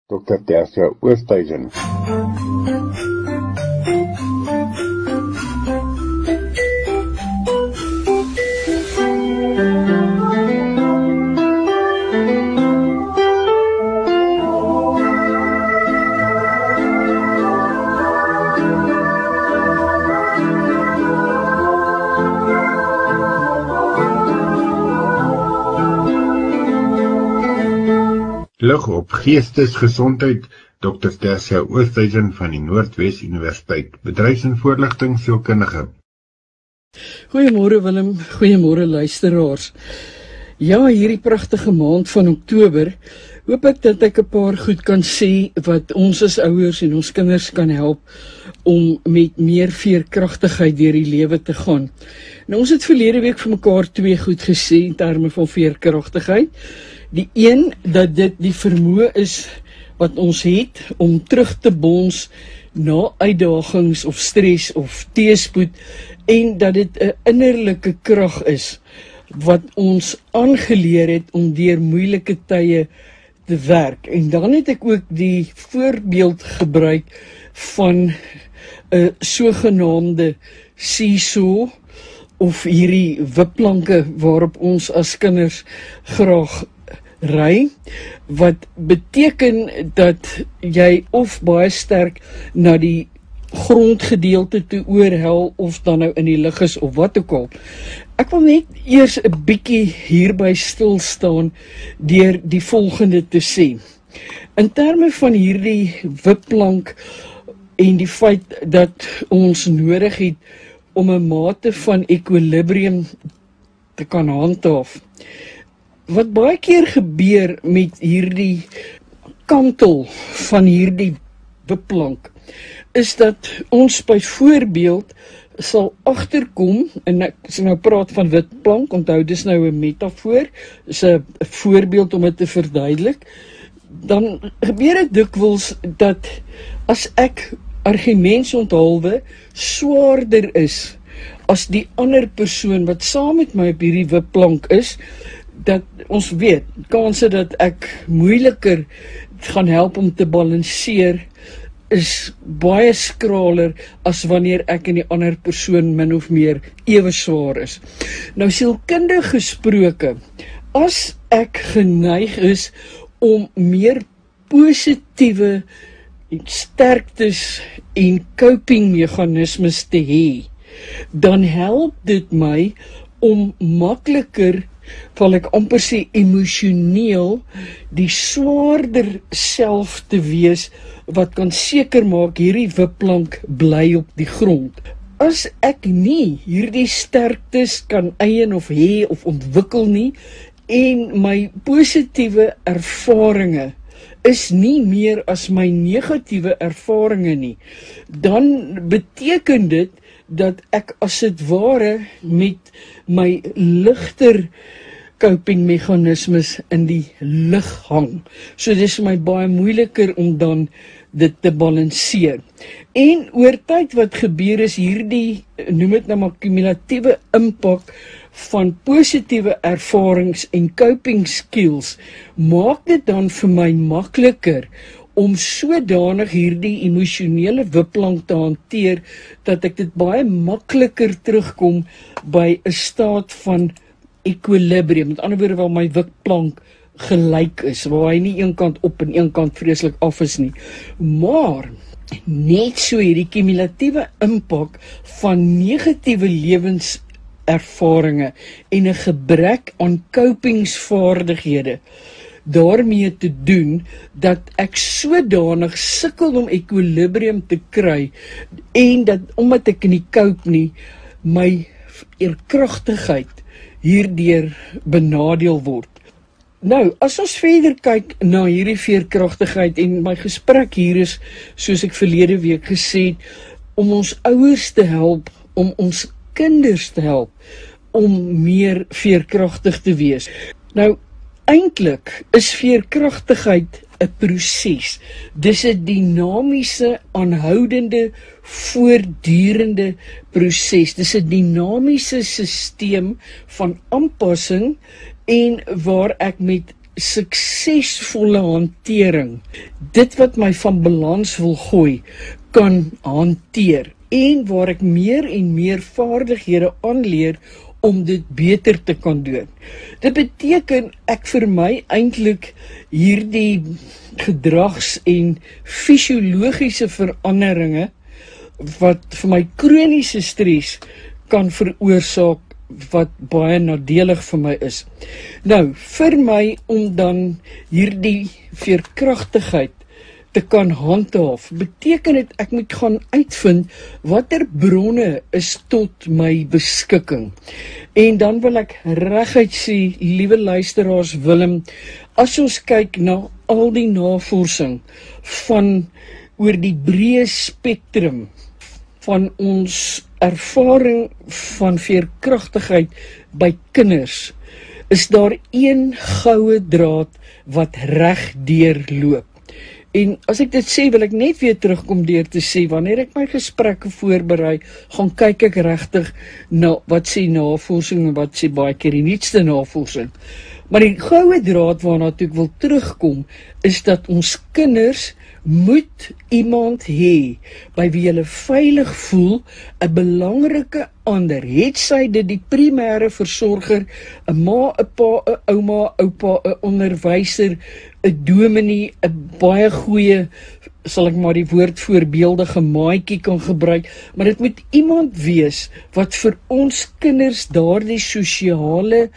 Dr. Tersia Oosthuizen. Lig op geestesgesondheid, Dr. Tersia Oosthuizen van die Noordwes Universiteit, bedryfs- en voorligtingsielkundige. Goeiemôre Willem, goeiemôre luisteraars. Ja, hierdie pragtige maand van Oktober, hoop ek dat ek 'n paar goed kan sê wat ons as ouers en ons kinders kan help om met meer veerkragtigheid deur die lewe te gaan. Nou, ons het verlede week vir mekaar twee goed gesê in terme van veerkragtigheid. Die een, dat dit die vermoë is wat ons het om terug te bons na uitdagings of stres of teëspoed, en dat dit 'n innerlike krag is wat ons aangeleer het om deur moeilike tye te werk. En dan het ek ook die voorbeeld gebruik van 'n sogenaamde seesaw of hierdie wipplanke waarop ons as kinders graag ry, wat beteken dat jy of baie sterk na die grondgedeelte toe oorhel of dan nou in die lug is of wat ook al. Ek wil net eers 'n bietjie hierby stil staan deur die volgende te sê. In terme van hierdie wipplank en die feit dat ons nodig het om 'n mate van ekwilibrium te kan handhaaf. Wat baie keer gebeur met hierdie kantel van hierdie wipplank, is dat ons byvoorbeeld sal agterkom, en ek nou praat van wipplank, onthou dis nou 'n metafoor, is 'n voorbeeld om dit te verduidelik, dan gebeur dit dikwels dat as ek argumentsonthaalwe swaarder is as die ander persoon wat saam met my op hierdie wipplank is, dat ons weet, kanse dat ek moeiliker gaan help om te balanseer is baie skraler as wanneer ek en die ander persoon min of meer ewe swaar is. Nou, sielkundig gesproke, as ek geneig is om meer positiewe sterktes en coping meganismes te hê, dan help dit my om makliker, val ek amper sê emosioneel, die swaarder self te wees, wat kan seker maak hierdie wipplank bly op die grond. As ek nie hierdie sterktes kan eien of hê of ontwikkel nie, en my positiewe ervarings is nie meer as my negatiewe ervarings nie, dan beteken dit dat ek as dit ware met my ligter coping meganismes in die lug hang. So dis vir my baie moeiliker om dan dit te balanseer. En oor tyd wat gebeur is hierdie, noem dit nou maar kumulatiewe impak van positiewe ervarings en coping skills, maak dit dan vir my makliker om sodanig hierdie emosionele wipplank te hanteer, dat ek dit baie makliker terugkom by 'n staat van equilibrium, met ander woorde waar my wipplank gelyk is, waar hy nie een kant op en een kant vreeslik af is nie. Maar net so hierdie kumulatiewe impak van negatiewe lewenservarings en 'n gebrek aan kopingsvaardighede daarmee te doen, dat ek sodanig sukkel om ekwilibrium te kry, en dat, omdat ek nie cope nie, my veerkragtigheid hierdeur benadeel word. Nou, as ons verder kyk na hierdie veerkragtigheid, en my gesprek hier is, soos ek verlede week gesê het, om ons ouers te help, om ons kinders te help, om meer veerkragtig te wees. Nou, eintlik is veerkragtigheid 'n proses. Dis 'n dinamiese, aanhoudende, voortdurende proses. Dis 'n dinamiese stelsel van aanpassing, en waar ek met suksesvolle hantering, dit wat my van balans wil gooi, kan hanteer, en waar ek meer en meer vaardighede aanleer om dit beter te kan doen. Dit beteken ek vir my eintlik hierdie gedrags- en fisiologiese veranderinge wat vir my kroniese stres kan veroorsaak wat baie nadelig vir my is. Nou, vir my om dan hierdie veerkragtigheid te kan handhaaf, beteken dit ek moet gaan uitvind watter bronne is tot my beskikking. En dan wil ek reguit sê, liewe luisteraars, Willem, as ons kyk na al die navorsing van oor die breë spektrum van ons ervaring van veerkragtigheid by kinders, is daar een goue draad wat reg deurloop. En as ek dit sê, wil ek net weer terugkom deur te sê, wanneer ek my gesprekke voorberei, gaan kyk ek regtig na wat sê navorsing en wat sê baie keer die nuutste navorsing. Maar die goue draad waarna toe ek wil terugkom, is dat ons kinders moet iemand hê by wie hulle veilig voel, 'n belangrike ander, het sy dit die primêre versorger, 'n ma, 'n pa, 'n ouma, 'n oupa, 'n onderwyser, 'n dominee, 'n baie goeie, sal ek maar die woord voorbeeldige maatjie kan gebruik, maar dit moet iemand wees wat vir ons kinders daardie sosiale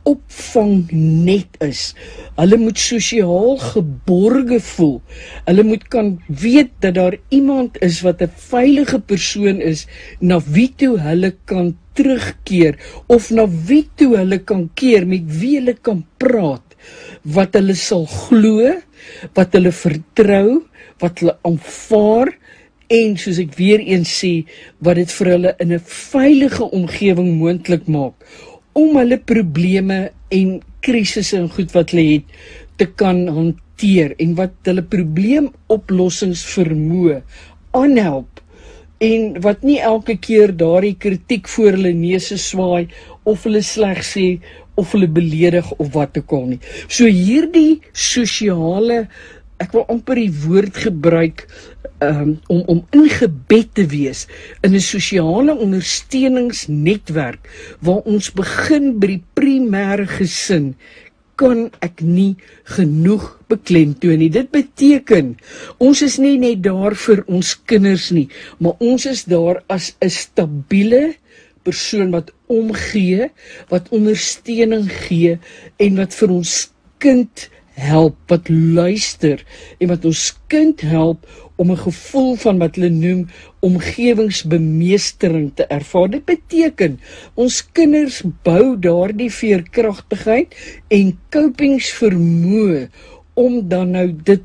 opvang net is. Hulle moet sosiaal geborge voel. Hulle moet kan weet dat daar iemand is wat 'n veilige persoon is, na wie toe hulle kan terugkeer, of na wie toe hulle kan keer, met wie hulle kan praat, wat hulle sal glo, wat hulle vertrou, wat hulle aanvaar, en soos ek weer eens sê, wat dit vir hulle in 'n veilige omgewing moontlik maak, om hulle probleme en krisisse en goed wat hulle het, te kan hanteer, en wat hulle probleemoplossingsvermoë aanhelp, en wat nie elke keer daardie kritiek voor hulle neuse swaai, of hulle sleg sê, of hulle beledig, of wat ook al nie. So hierdie sosiale, ek wil amper die woord gebruik, om ingebed te wees in 'n sosiale ondersteuningsnetwerk, waar ons begin by die primêre gesin, kan ek nie genoeg beklemtoon nie. Dit beteken, ons is nie net daar vir ons kinders nie, maar ons is daar as 'n stabiele persoon wat omgee, wat ondersteuning gee, en wat vir ons kind help, wat luister, en wat ons kind help om 'n gevoel van wat hulle noem omgewingsbemeestering te ervaar. Dit beteken, ons kinders bou daardie veerkragtigheid en kopingsvermoë om dan nou dit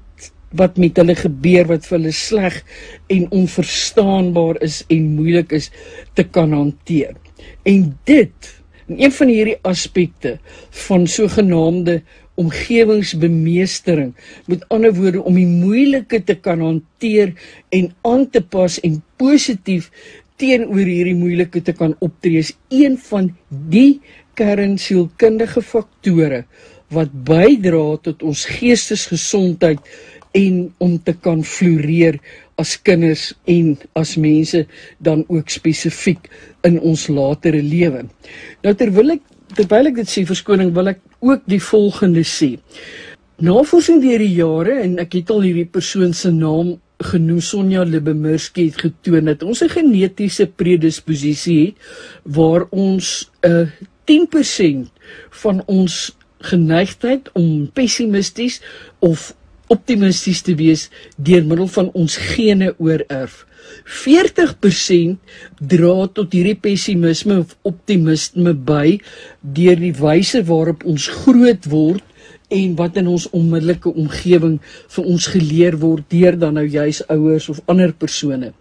wat met hulle gebeur, wat vir hulle sleg en onverstaanbaar is en moeilik is, te kan hanteer. En dit, een van hierdie aspekte van sogenaamde omgewingsbemeestering, met ander woorde om die moeilike te kan hanteer en aan te pas en positief teenoor hierdie moeilike te kan optree, is een van die kernsielkundige faktore wat bydra tot ons geestesgesondheid en om te kan floreer as kinders en as mense dan ook spesifiek in ons latere lewe. Nou terwyl ek dit sê, verskoning, wil ek ook die volgende sê. Navorsing deur die jare, en ek het al hierdie persoon se naam genoem, Sonja Lyubomirsky, het getoon dat ons 'n genetiese predisposisie het, waar ons 10% van ons geneigtheid om pessimisties of optimisties te wees deur middel van ons gene oorerf. 40% dra tot hierdie pessimisme of optimisme by deur die wyse waarop ons groot word en wat in ons onmiddellike omgewing vir ons geleer word deur dan nou juis ouers of ander persone.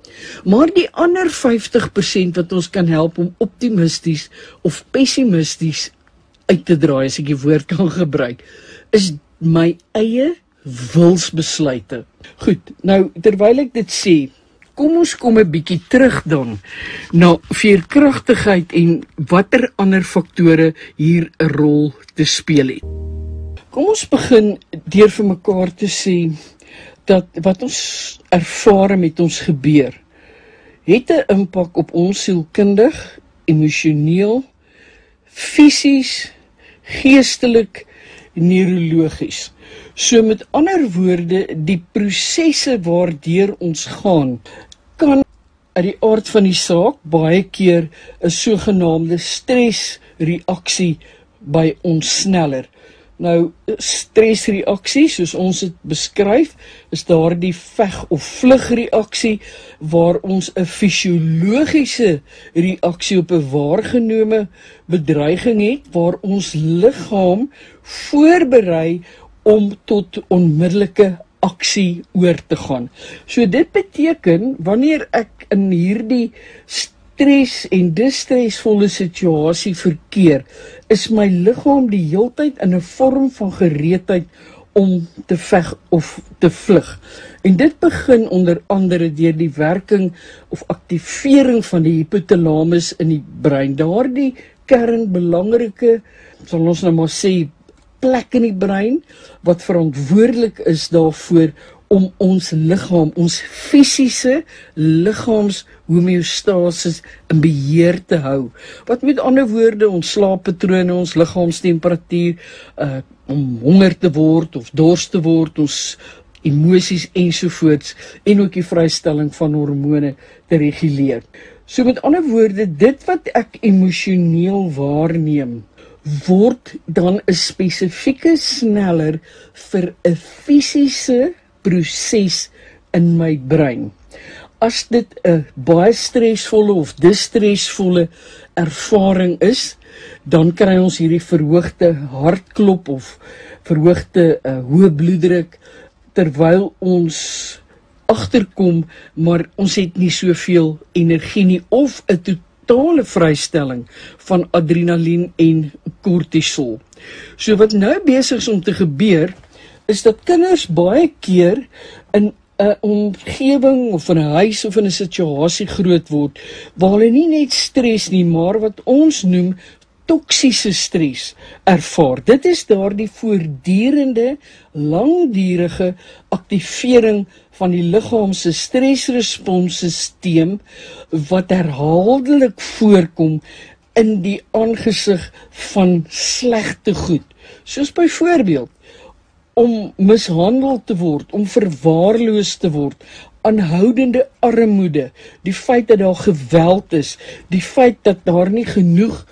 Maar die ander 50% wat ons kan help om optimisties of pessimisties uit te draai, as ek die woord kan gebruik, is my eie wilsbesluite. Goed, nou terwyl ek dit sê, kom ons kom 'n bietjie terug dan na veerkragtigheid en watter ander faktore hier 'n rol te speel het. Kom ons begin deur vir mekaar te sê dat wat ons ervare met ons gebeur, het 'n impak op ons sielkundig, emosioneel, fisies, geestelik, neurologies. So met ander woorde, die prosesse waardeur ons gaan, kan uit die aard van die saak baie keer 'n sogenaamde stresreaksie by ons sneller. Nou, stresreaksie, soos ons dit beskryf, is daardie veg- of vlugreaksie waar ons 'n fisiologiese reaksie op 'n waargenome bedreiging het, waar ons liggaam voorberei om tot onmiddellike aksie oor te gaan. So dit beteken, wanneer ek in hierdie stres en distresvolle situasie verkeer, is my liggaam die heeltyd in 'n vorm van gereedheid om te veg of te vlug. En dit begin onder andere deur die werking of aktivering van die hypothalamus in die brein. Daardie kernbelangrike, sal ons nou maar sê, plek in die brein, wat verantwoordelik is daarvoor om ons liggaam, ons fisiese liggaamshomeostasis in beheer te hou. Wat met ander woorde, ons slaappatrone, ons liggaamstemperatuur, om honger te word of dors te word, ons emosies ensovoorts, en ook die vrystelling van hormone te reguleer. So met ander woorde, dit wat ek emosioneel waarneem, word dan 'n spesifieke sneller vir 'n fisiese proses in my brein. As dit 'n baie stresvolle of distresvolle ervaring is, dan kry ons hierdie verhoogde hartklop of verhoogde hoë bloeddruk, terwyl ons agterkom, maar ons het nie soveel energie nie, of 'n totale vrystelling van adrenalien en kortisol. So wat nou besig is om te gebeur, is dat kinders baie keer in 'n omgewing of in 'n huis of in 'n situasie groot word, waar hulle nie net stres nie, maar wat ons noem toksiese stres ervaar. Dit is daardie voortdurende, langdurige aktivering van die liggaam se stresresponsstelsel wat herhaaldelik voorkom in die aangesig van slegte goed. Soos byvoorbeeld om mishandel te word, om verwaarloos te word, aanhoudende armoede, die feit dat daar geweld is, die feit dat daar nie genoeg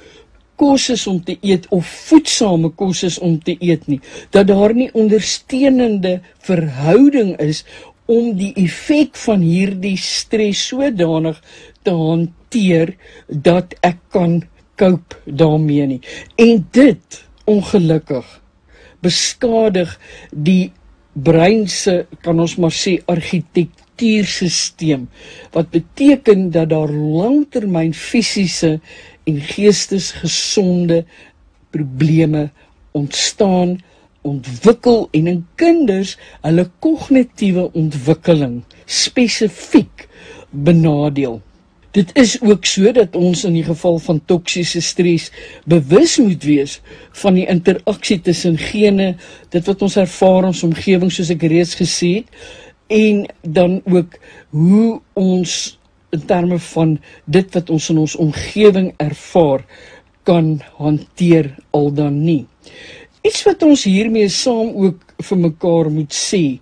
kos is om te eet of voedsame kos is om te eet nie, dat daar nie ondersteunende verhouding is om die effek van hierdie stres sodanig te hanteer dat ek kan cope daarmee nie. En dit, ongelukkig, beskadig die brein se, kan ons maar sê, argitektuursisteem, wat beteken dat daar langtermyn fisiese en geestesgesonde probleme ontstaan, ontwikkel en in kinders hulle kognitiewe ontwikkeling spesifiek benadeel. Dit is ook so dat ons in die geval van toksiese stres bewus moet wees van die interaksie tussen gene, dit wat ons ervaar ons omgewing, soos ek reeds gesê het, en dan ook hoe ons in terme van dit wat ons in ons omgewing ervaar, kan hanteer al dan nie. Iets wat ons hiermee saam ook vir mekaar moet sê,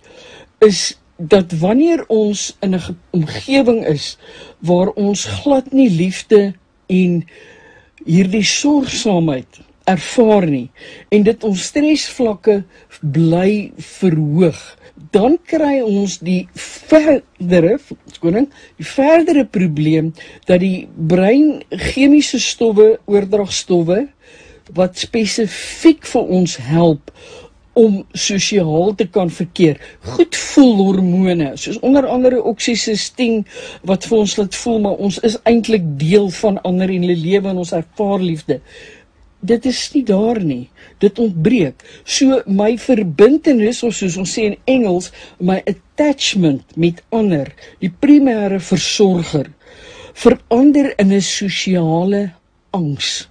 is dat wanneer ons in 'n omgewing is, waar ons glad nie liefde en hierdie sorgsaamheid ervaar nie, en dit ons stresvlakke bly verhoog, dan kry ons die verdere probleem, dat die brein chemiese stowwe, oordragstowwe, wat spesifiek vir ons help om sosiaal te kan verkeer, goed voel hormone, soos onder andere oksitosien, wat vir ons laat voel, maar ons is eintlik deel van ander en hulle lewe en ons ervaar liefde. Dit is nie daar nie, dit ontbreek. So my verbintenis, of soos ons sê in Engels, my attachment met ander, die primêre versorger, verander in 'n sosiale angs.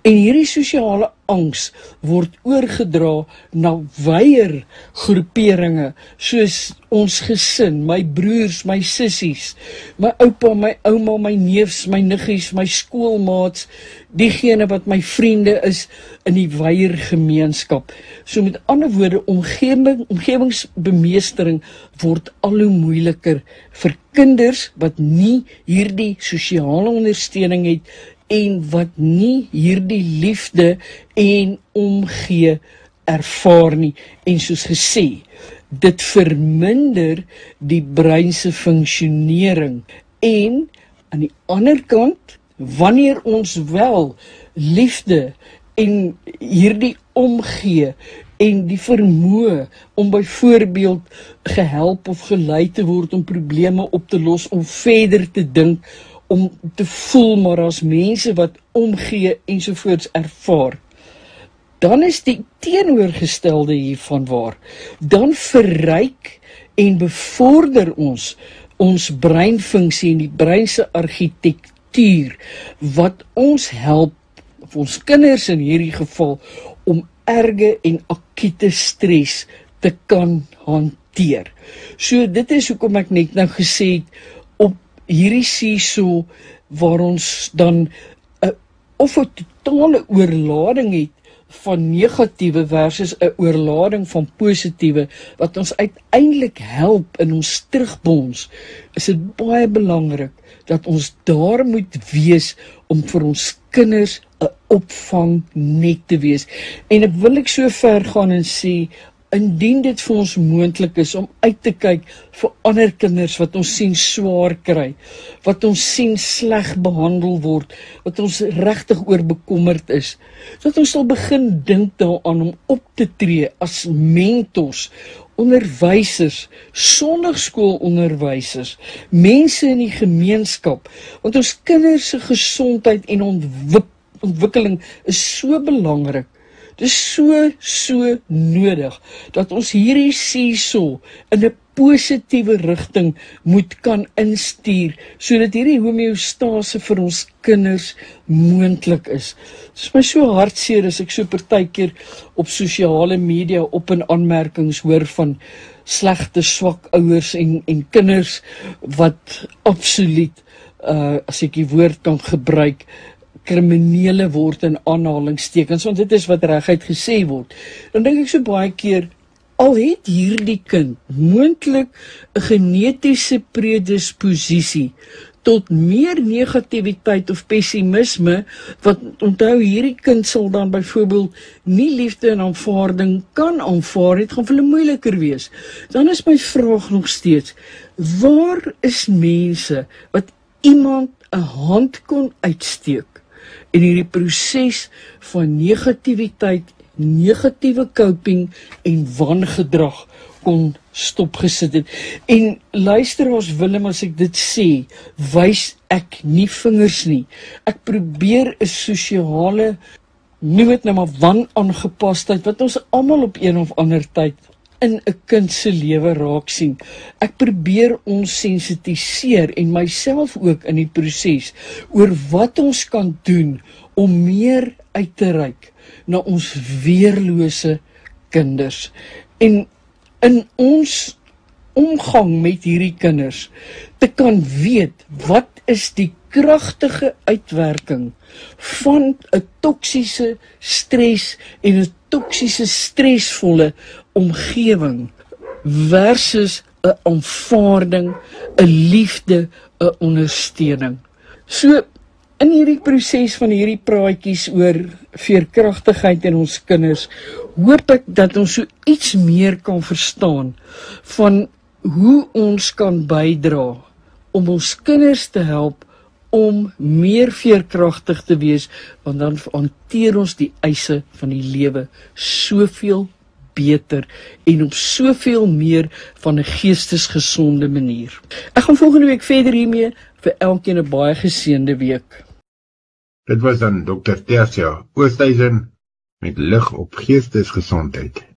En hierdie sosiale angs word oorgedra na wyer groeperinge, soos ons gesin, my broers, my sissies, my oupa, my ouma, my neefs, my niggies, my skoolmaats, diegene wat my vriende is in die wyer gemeenskap. So met ander woorde, omgewingsbemeestering word al hoe moeiliker vir kinders wat nie hierdie sosiale ondersteuning het en wat nie hierdie liefde en omgee ervaar nie. En soos gesê, dit verminder die brein se funksionering. En aan die ander kant, wanneer ons wel liefde en hierdie omgee en die vermoë om byvoorbeeld gehelp of gelei te word om probleme op te los, om verder te dink, om te voel maar as mense wat omgee ensovoorts ervaar, dan is die teenoorgestelde hiervan waar. Dan verryk en bevorder ons breinfunksie en die brein se argitektuur, wat ons help, of ons kinders in hierdie geval, om erge en akute stres te kan hanteer. So dit is hoekom ek net nou gesê het, op hierdie seesaw waar ons dan of 'n totale oorlading het van negatiewe versus 'n oorlading van positiewe, wat ons uiteindelik help in ons terugbons, is dit baie belangrik dat ons daar moet wees om vir ons kinders 'n opvangnet te wees. En ek wil so ver gaan en sê, indien dit vir ons moontlik is om uit te kyk vir ander kinders wat ons sien swaar kry, wat ons sien sleg behandel word, wat ons regtig oor bekommerd is, dat ons sal begin dink daaraan om op te tree as mentors, onderwysers, sonnaarskoolonderwysers, mense in die gemeenskap, want ons kinders se gesondheid en ontwikkeling is so belangrik. Dit is so nodig, dat ons hierdie seesaw in 'n positiewe rigting moet kan instuur, sodat hierdie homeostase vir ons kinders moontlik is. Dit is my so hartseer as ek so partykeer op sosiale media op en aanmerkings hoor van slegte, swak ouers en kinders wat absoluut, as ek die woord kan gebruik, kriminele word in aanhalingstekens, want dit is wat reguit gesê word. Dan dink ek so baie keer, al het hierdie kind moontlik 'n genetiese predisposisie tot meer negativiteit of pessimisme, wat onthou hierdie kind sal dan byvoorbeeld nie liefde en aanvaarding kan aanvaar, dit gaan vir hulle moeiliker wees. Dan is my vraag nog steeds, waar is mense wat iemand 'n hand kon uitsteek en hierdie proses van negativiteit, negatiewe coping en wangedrag kon stopgesit het? En luisteraars, Willem, as ek dit sê, wys ek nie vingers nie. Ek probeer 'n sosiale, noem dit nou maar wanaangepasheid, wat ons almal op een of ander tyd in 'n kind se lewe raak sien. Ek probeer ons sensitiseer en myself ook in die proses oor wat ons kan doen om meer uit te reik na ons weerlose kinders. En in ons omgang met hierdie kinders te kan weet wat is die kragtige uitwerking van 'n toksiese stres en 'n toksiese stresvolle omgewing versus 'n aanvaarding, 'n liefde, 'n ondersteuning. So in hierdie proses van hierdie praatjies oor veerkragtigheid in ons kinders, hoop ek dat ons so iets meer kan verstaan van hoe ons kan bydra om ons kinders te help om meer veerkragtig te wees, want dan hanteer ons die eise van die lewe soveel beter en op soveel meer van 'n geestesgesonde manier. Ek gaan volgende week verder hiermee, vir elkeen 'n baie geseënde week. Dit was dan Dr. Tersia Oosthuizen met lig op geestesgesondheid.